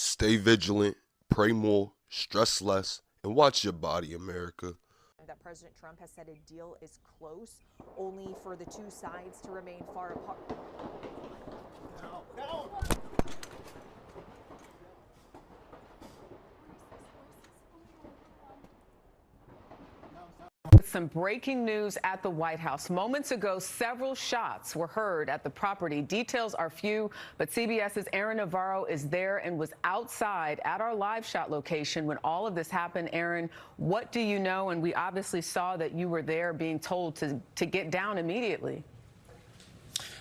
Stay vigilant, pray more, stress less, and watch your body, America. That President Trump has said a deal is close, only for the two sides to remain far apart. Some breaking news at the White House. Moments ago, several shots were heard at the property. Details are few, but CBS's Aaron Navarro is there and was outside at our live shot location when all of this happened. Aaron, what do you know? And we obviously saw that you were there being told to get down immediately.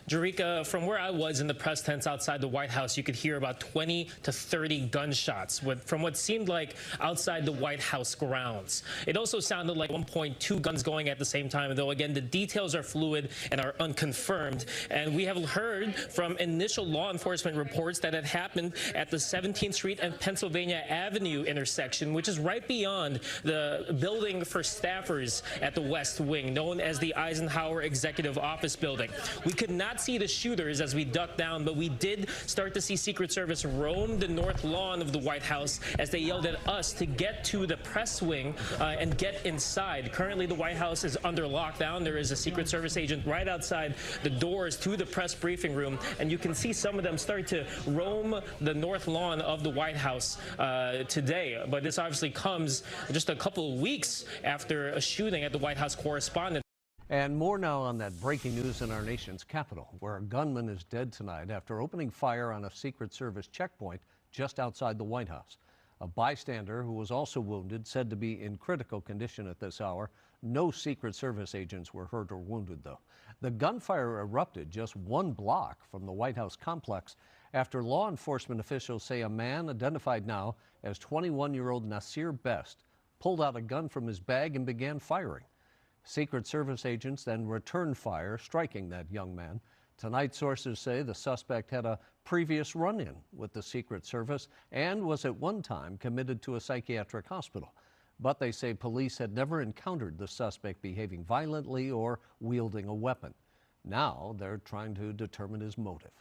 Jerika, from where I was in the press tents outside the White House, you could hear about 20 to 30 gunshots from what seemed like outside the White House grounds. It also sounded like 1.2 guns going at the same time, though, again, the details are fluid and are unconfirmed. And we have heard from initial law enforcement reports that it happened at the 17th Street and Pennsylvania Avenue intersection, which is right beyond the building for staffers at the West Wing, known as the Eisenhower Executive Office Building. We could not see the shooters as we ducked down, but we did start to see Secret Service roam the north lawn of the White House as they yelled at us to get to the press wing and get inside. Currently, the White House is under lockdown. There is a Secret Service agent right outside the doors to the press briefing room, and you can see some of them start to roam the north lawn of the White House today. But this obviously comes just a couple of weeks after a shooting at the White House correspondent. And more now on that breaking news in our nation's capital, where a gunman is dead tonight after opening fire on a Secret Service checkpoint just outside the White House. A bystander who was also wounded said to be in critical condition at this hour. No Secret Service agents were hurt or wounded, though. The gunfire erupted just 1 block from the White House complex after law enforcement officials say a man identified now as 21-year-old Nasir Best pulled out a gun from his bag and began firing. Secret Service agents then returned fire, striking that young man. Tonight, sources say the suspect had a previous run-in with the Secret Service and was at one time committed to a psychiatric hospital. But they say police had never encountered the suspect behaving violently or wielding a weapon. Now they're trying to determine his motive.